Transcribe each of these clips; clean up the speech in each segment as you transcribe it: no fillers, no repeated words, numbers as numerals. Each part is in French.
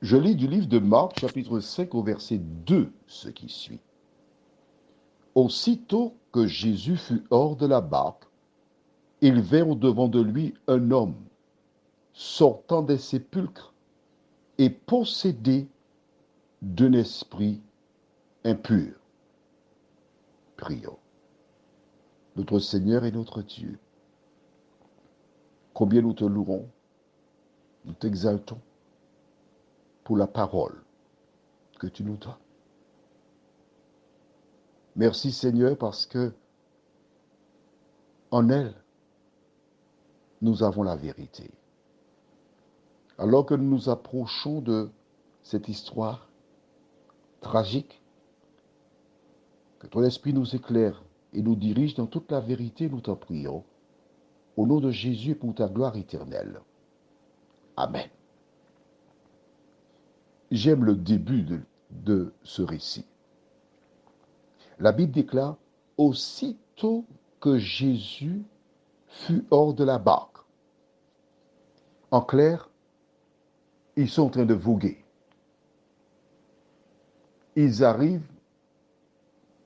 Je lis du livre de Marc, chapitre 5, au verset 2, ce qui suit. Aussitôt que Jésus fut hors de la barque, ils vinrent au-devant de lui un homme sortant des sépulcres et possédé d'un esprit impur. Prions. Notre Seigneur et notre Dieu, combien nous te louons, nous t'exaltons pour la parole que tu nous donnes. Merci Seigneur parce que en elle, nous avons la vérité. Alors que nous nous approchons de cette histoire tragique, que ton esprit nous éclaire et nous dirige dans toute la vérité, nous t'en prions. Au nom de Jésus pour ta gloire éternelle. Amen. J'aime le début de ce récit. La Bible déclare, aussitôt que Jésus fut hors de la barque. En clair, ils sont en train de voguer. Ils arrivent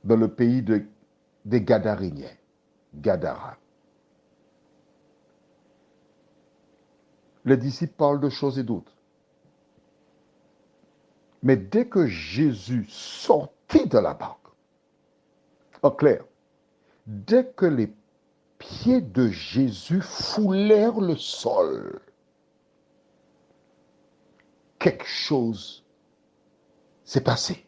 dans le pays des Gadaréniens, Gadara. Les disciples parlent de choses et d'autres. Mais dès que Jésus sortit de la barque, en clair, dès que les pieds de Jésus foulèrent le sol, quelque chose s'est passé.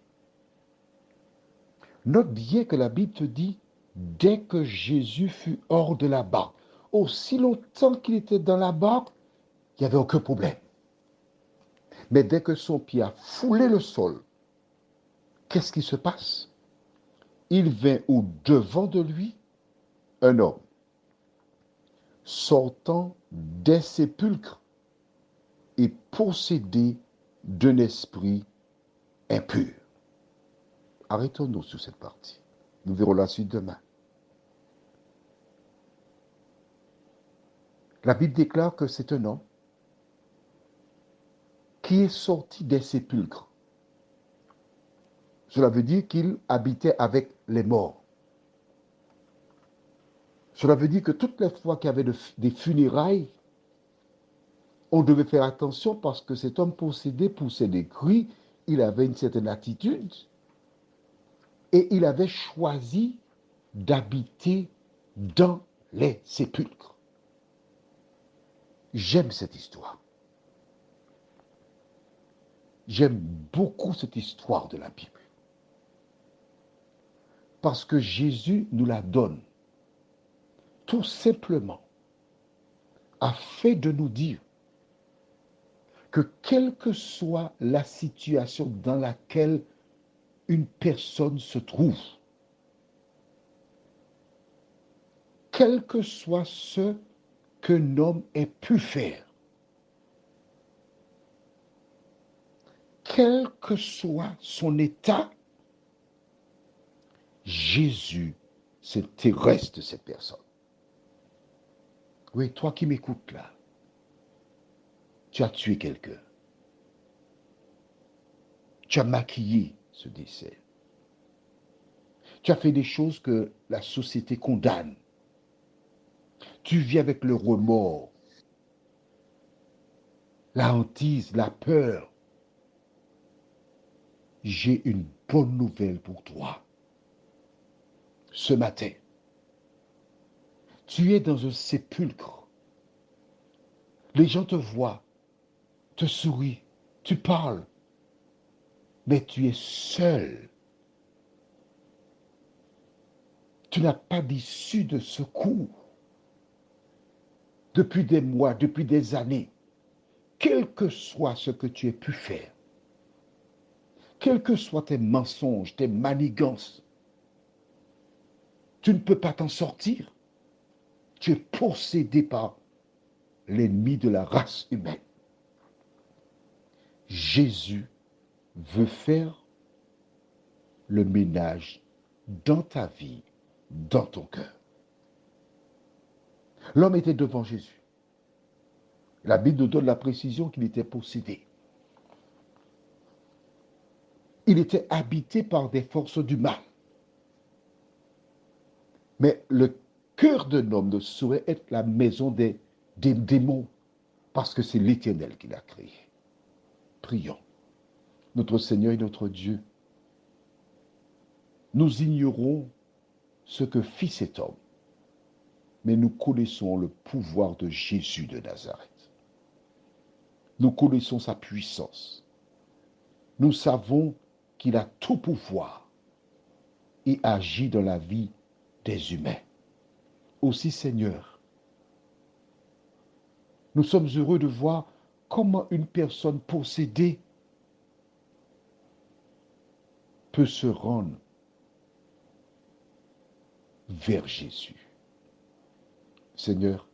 Note bien que la Bible te dit, dès que Jésus fut hors de la barque, aussi longtemps qu'il était dans la barque, il n'y avait aucun problème. Mais dès que son pied a foulé le sol, qu'est-ce qui se passe? Il vint au-devant de lui un homme sortant des sépulcres et possédé d'un esprit impur. Arrêtons-nous sur cette partie. Nous verrons la suite demain. La Bible déclare que c'est un homme qui est sorti des sépulcres. Cela veut dire qu'il habitait avec les morts. Cela veut dire que toutes les fois qu'il y avait des funérailles, on devait faire attention parce que cet homme possédé poussait des cris, il avait une certaine attitude et il avait choisi d'habiter dans les sépulcres. J'aime cette histoire. J'aime beaucoup cette histoire de la Bible. Parce que Jésus nous la donne tout simplement afin de nous dire que quelle que soit la situation dans laquelle une personne se trouve, quel que soit ce qu'un homme ait pu faire, quel que soit son état, Jésus s'intéresse de cette personne. Oui, toi qui m'écoutes là, tu as tué quelqu'un. Tu as maquillé ce décès. Tu as fait des choses que la société condamne. Tu vis avec le remords, la hantise, la peur. J'ai une bonne nouvelle pour toi. Ce matin, tu es dans un sépulcre. Les gens te voient, te sourient, tu parles, mais tu es seul. Tu n'as pas d'issue de secours. Depuis des mois, depuis des années, quel que soit ce que tu aies pu faire, quels que soient tes mensonges, tes manigances, tu ne peux pas t'en sortir. Tu es possédé par l'ennemi de la race humaine. Jésus veut faire le ménage dans ta vie, dans ton cœur. L'homme était devant Jésus. La Bible nous donne la précision qu'il était possédé. Il était habité par des forces du mal. Mais le cœur d'un homme ne saurait être la maison des démons, parce que c'est l'Éternel qui l'a créé. Prions. Notre Seigneur et notre Dieu, nous ignorons ce que fit cet homme, mais nous connaissons le pouvoir de Jésus de Nazareth. Nous connaissons sa puissance. Nous savons qu'il a tout pouvoir et agit dans la vie des humains. Aussi, Seigneur, nous sommes heureux de voir comment une personne possédée peut se rendre vers Jésus. Seigneur,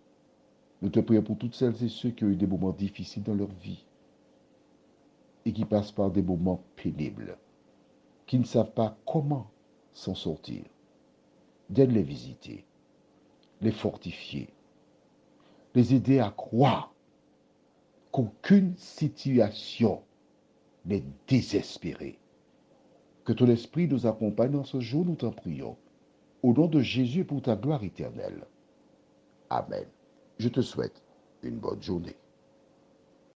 nous te prions pour toutes celles et ceux qui ont eu des moments difficiles dans leur vie et qui passent par des moments pénibles, qui ne savent pas comment s'en sortir. Viens les visiter, les fortifier, les aider à croire qu'aucune situation n'est désespérée. Que ton esprit nous accompagne dans ce jour, nous t'en prions. Au nom de Jésus et pour ta gloire éternelle. Amen. Je te souhaite une bonne journée.